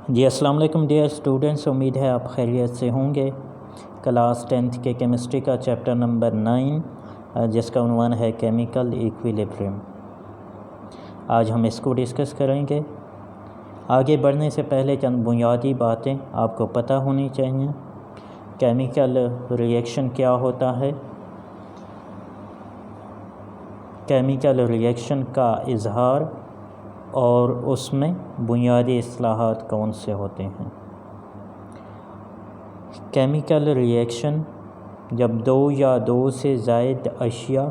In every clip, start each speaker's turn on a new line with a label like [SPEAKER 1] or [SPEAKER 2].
[SPEAKER 1] جی السلام علیکم dear students, امید ہے آپ خیریت سے ہوں گے۔ کلاس 10th کے کیمسٹری کا چیپٹر نمبر 9 جس کا عنوان ہے کیمیکل ایکویلیبریم، آج ہم اس کو ڈسکس کریں گے۔ آگے بڑھنے سے پہلے چند بنیادی باتیں آپ کو پتہ ہونی چاہیے۔ کیمیکل ریئیکشن کیا ہوتا ہے، کیمیکل ریئیکشن کا اظہار اور اس میں بنیادی اصطلاحات کون سے ہوتے ہیں۔ کیمیکل ریئیکشن جب دو یا دو سے زائد اشیاء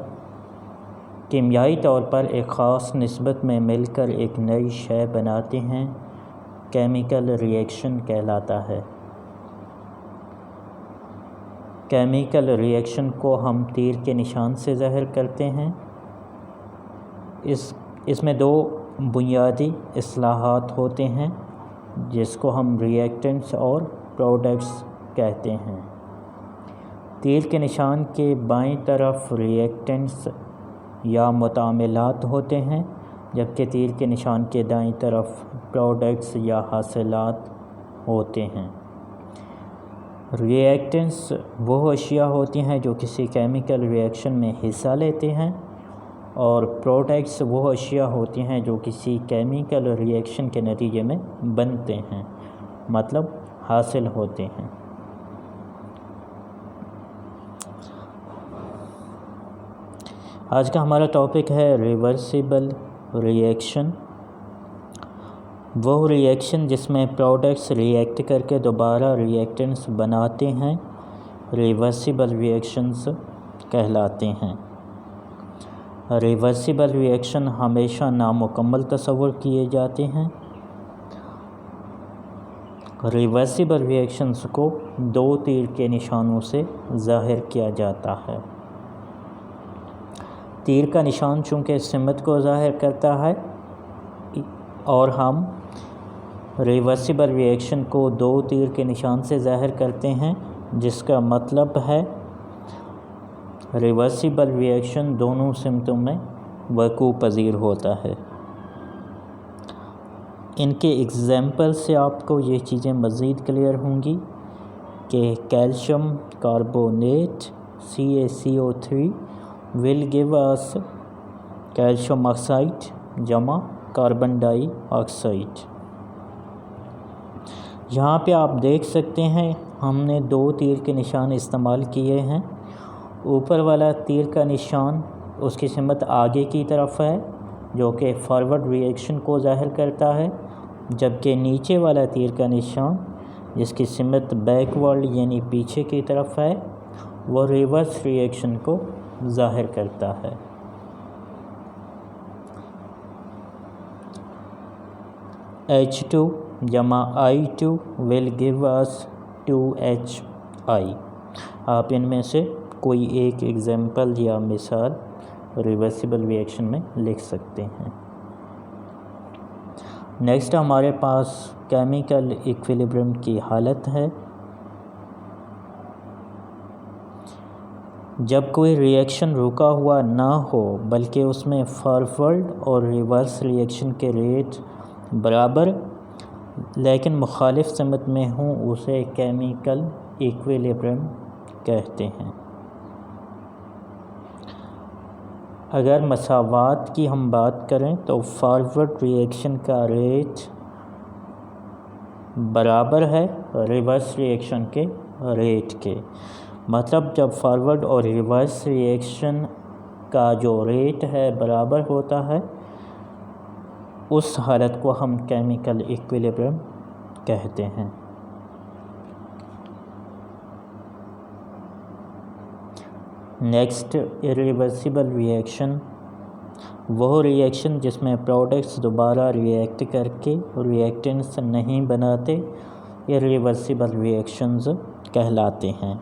[SPEAKER 1] کیمیائی طور پر ایک خاص نسبت میں مل کر ایک نئی شے بناتے ہیں، کیمیکل ریئیکشن کہلاتا ہے۔ کیمیکل ریئیکشن کو ہم تیر کے نشان سے ظاہر کرتے ہیں۔ اس میں دو بنیادی اصطلاحات ہوتے ہیں جس کو ہم ریئیکٹنٹس اور پروڈکٹس کہتے ہیں۔ تیر کے نشان کے بائیں طرف ریئیکٹنٹس یا متعاملات ہوتے ہیں، جبکہ تیر کے نشان کے دائیں طرف پروڈکٹس یا حاصلات ہوتے ہیں۔ ریئیکٹنٹس وہ اشیاء ہوتی ہیں جو کسی کیمیکل ریئیکشن میں حصہ لیتے ہیں، اور پروڈکٹس وہ اشیاء ہوتی ہیں جو کسی کیمیکل ریئیکشن کے نتیجے میں بنتے ہیں، مطلب حاصل ہوتے ہیں۔ آج کا ہمارا ٹاپک ہے ریورسیبل ریئیکشن۔ وہ ریئیکشن جس میں پروڈکٹس ریئیکٹ کر کے دوبارہ ریئیکٹنٹس بناتے ہیں، ریورسیبل ریئیکشنز کہلاتے ہیں۔ ریورسیبل ریئیکشن ہمیشہ نامکمل تصور کیے جاتے ہیں۔ ریورسیبل ریئیکشنز کو دو تیر کے نشانوں سے ظاہر کیا جاتا ہے۔ تیر کا نشان چونکہ سمت کو ظاہر کرتا ہے، اور ہم ریورسیبل ریئیکشن کو دو تیر کے نشان سے ظاہر کرتے ہیں، جس کا مطلب ہے ریورسیبل ریئیکشن دونوں سمتوں میں وقوع پذیر ہوتا ہے۔ ان کے ایگزامپل سے آپ کو یہ چیزیں مزید کلیئر ہوں گی کہ calcium carbonate CaCO3 will give us calcium oxide جمع کاربن ڈائی آکسائڈ۔ یہاں پہ آپ دیکھ سکتے ہیں ہم نے دو تیر کے نشان استعمال کیے ہیں۔ اوپر والا تیر کا نشان اس کی سمت آگے کی طرف ہے جو کہ فارورڈ ریئیکشن کو ظاہر کرتا ہے، جبکہ نیچے والا تیر کا نشان جس کی سمت بیکورڈ یعنی پیچھے کی طرف ہے، وہ ریورس ریئیکشن کو ظاہر کرتا ہے۔ H2 جمع I2 will give us 2HI۔ آپ ان میں سے کوئی ایک ایگزامپل یا مثال ریورسیبل ریئیکشن میں لکھ سکتے ہیں۔ نیکسٹ ہمارے پاس کیمیکل ایکویلیبریم کی حالت ہے۔ جب کوئی ریئیکشن رکا ہوا نہ ہو بلکہ اس میں فارورڈ اور ریورس ریئیکشن کے ریٹ برابر لیکن مخالف سمت میں ہوں، اسے کیمیکل ایکویلیبریم کہتے ہیں۔ اگر مساوات کی ہم بات کریں تو فارورڈ ریئیکشن کا ریٹ برابر ہے ریورس ریئیکشن کے ریٹ کے، مطلب جب فارورڈ اور ریورس ریئیکشن کا جو ریٹ ہے برابر ہوتا ہے، اس حالت کو ہم کیمیکل ایکویلیبریم کہتے ہیں۔ نیکسٹ ارریورسیبل ریئیکشن، وہ ریئیکشن جس میں پروڈکٹس دوبارہ ریئیکٹ کر کے ریئیکٹنٹس نہیں بناتے، ارریورسیبل ریئیکشنز کہلاتے ہیں۔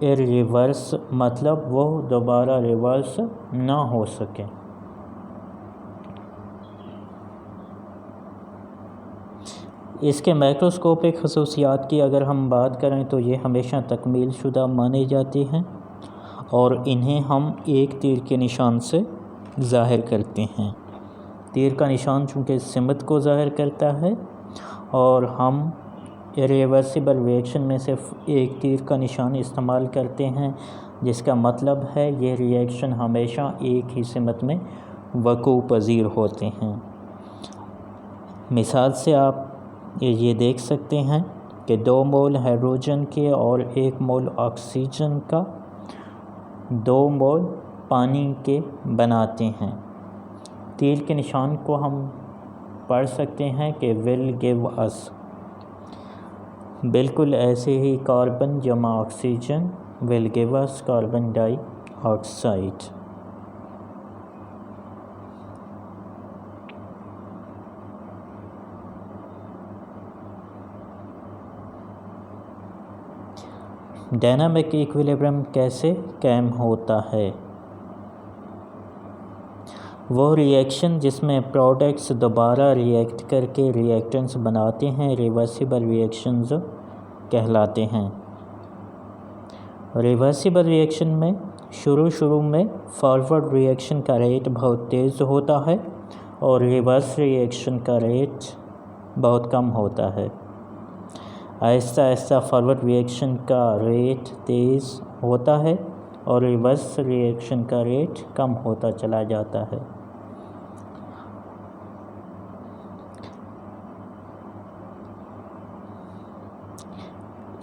[SPEAKER 1] ارریورس مطلب وہ دوبارہ ریورس نہ ہو سکے۔ اس کے مائکروسکوپک خصوصیات کی اگر ہم بات کریں تو یہ ہمیشہ تکمیل شدہ مانے جاتے ہیں، اور انہیں ہم ایک تیر کے نشان سے ظاہر کرتے ہیں۔ تیر کا نشان چونکہ سمت کو ظاہر کرتا ہے، اور ہم ریورسیبل ریئیکشن میں صرف ایک تیر کا نشان استعمال کرتے ہیں، جس کا مطلب ہے یہ ریئیکشن ہمیشہ ایک ہی سمت میں وقوع پذیر ہوتے ہیں۔ مثال سے آپ یہ دیکھ سکتے ہیں کہ 2 مول ہائیڈروجن کے اور 1 مول آکسیجن کا 2 مول پانی کے بناتے ہیں۔ تیر کے نشان کو ہم پڑھ سکتے ہیں کہ will give us۔ بالکل ایسے ہی کاربن جمع oxygen will give us carbon dioxide. Dynamic equilibrium کیسے قائم ہوتا ہے؟ وہ ریئیکشن جس میں پروڈکٹس دوبارہ ریئیکٹ کر کے ریئیکٹنٹس بناتے ہیں ریورسیبل ریئیکشنز کہلاتے ہیں۔ ریورسیبل ریئیکشن میں شروع میں فارورڈ ریئیکشن کا ریٹ بہت تیز ہوتا ہے اور ریورس ریئیکشن کا ریٹ بہت کم ہوتا ہے۔ آہستہ آہستہ فارورڈ ریئیکشن کا ریٹ تیز ہوتا ہے اور ریورس ریئیکشن کا ریٹ کم ہوتا چلا جاتا ہے۔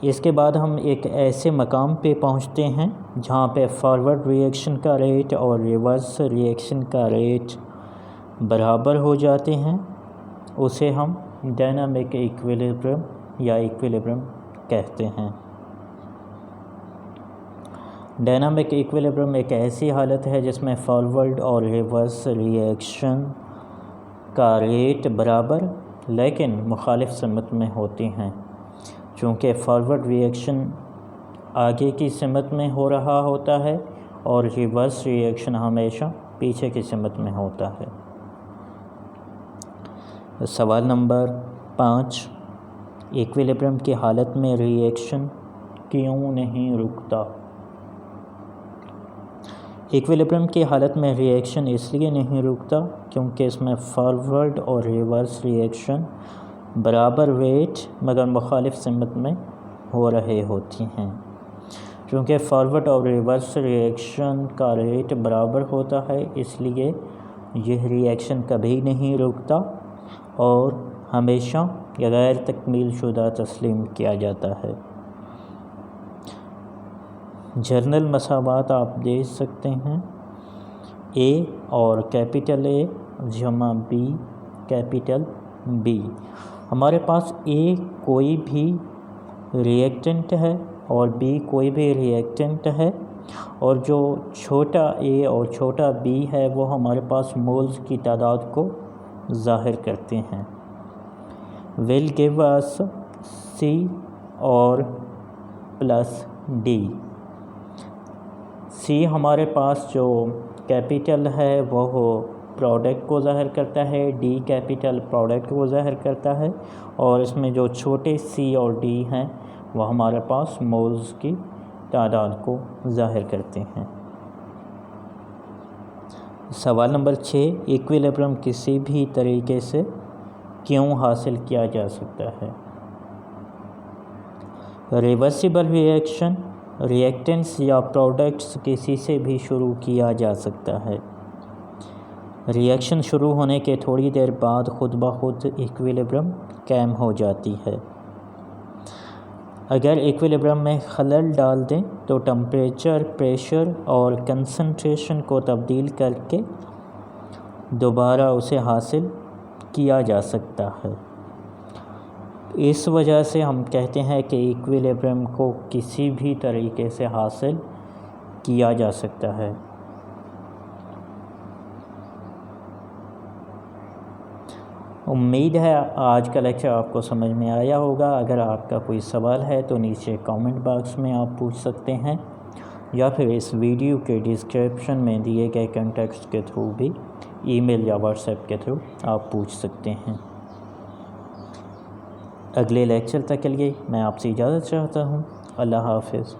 [SPEAKER 1] اس کے بعد ہم ایک ایسے مقام پہ پہنچتے ہیں جہاں پہ فارورڈ ریئیکشن کا ریٹ اور ریورس ریئیکشن کا ریٹ برابر ہو جاتے ہیں، اسے ہم ڈائنامک ایکویلیبرم یا ایکویلیبرم کہتے ہیں۔ ڈائنامک ایکویلیبرم ایک ایسی حالت ہے جس میں فارورڈ اور ریورس ریئیکشن کا ریٹ برابر لیکن مخالف سمت میں ہوتے ہیں۔ چونکہ فارورڈ ریئیکشن آگے کی سمت میں ہو رہا ہوتا ہے اور ریورس ریئیکشن ہمیشہ پیچھے کی سمت میں ہوتا ہے۔ سوال نمبر 5، ایکویلیبرم کی حالت میں ریئیکشن کیوں نہیں رکتا؟ ایکویلیبرم کی حالت میں ریئیکشن اس لیے نہیں رکتا کیونکہ اس میں فارورڈ اور ریورس ریئیکشن برابر ویٹ مگر مخالف سمت میں ہو رہے ہوتی ہیں۔ چونکہ فارورڈ اور ریورس ریئیکشن کا ریٹ برابر ہوتا ہے اس لیے یہ ریئیکشن کبھی نہیں رکتا اور ہمیشہ غیر تکمیل شدہ تسلیم کیا جاتا ہے۔ جرنل مساوات آپ دیکھ سکتے ہیں، A اور کیپٹل A جمع B کیپٹل B۔ ہمارے پاس A کوئی بھی ریئیکٹنٹ ہے اور B کوئی بھی ریئیکٹنٹ ہے، اور جو چھوٹا A اور چھوٹا B ہے وہ ہمارے پاس مولز کی تعداد کو ظاہر کرتے ہیں۔ will give us C اور پلس D۔ C ہمارے پاس جو کیپٹل ہے وہ پروڈکٹ کو ظاہر کرتا ہے، D کیپٹل پروڈکٹ کو ظاہر کرتا ہے، اور اس میں جو چھوٹے C اور D ہیں وہ ہمارے پاس مولز کی تعداد کو ظاہر کرتے ہیں۔ سوال نمبر 6، ایکویلیبرم کسی بھی طریقے سے کیوں حاصل کیا جا سکتا ہے؟ ریورسیبل ریئیکشن ریئیکٹنٹس یا پروڈکٹس کسی سے بھی شروع کیا جا سکتا ہے۔ ریئیکشن شروع ہونے کے تھوڑی دیر بعد خود بخود ایکویلیبرم قائم ہو جاتی ہے۔ اگر ایکویلیبرم میں خلل ڈال دیں تو ٹمپریچر، پریشر اور کنسنٹریشن کو تبدیل کر کے دوبارہ اسے حاصل کیا جا سکتا ہے۔ اس وجہ سے ہم کہتے ہیں کہ ایکویلیبرم کو کسی بھی طریقے سے حاصل کیا جا سکتا ہے۔ امید ہے آج کا لیکچر آپ کو سمجھ میں آیا ہوگا۔ اگر آپ کا کوئی سوال ہے تو نیچے کامنٹ باکس میں آپ پوچھ سکتے ہیں، یا پھر اس ویڈیو کے ڈسکرپشن میں دیے گئے کانٹیکٹس کے تھرو بھی ای میل یا واٹس ایپ کے تھرو آپ پوچھ سکتے ہیں۔ اگلے لیکچر تک کے لیے میں آپ سے اجازت چاہتا ہوں۔ اللہ حافظ۔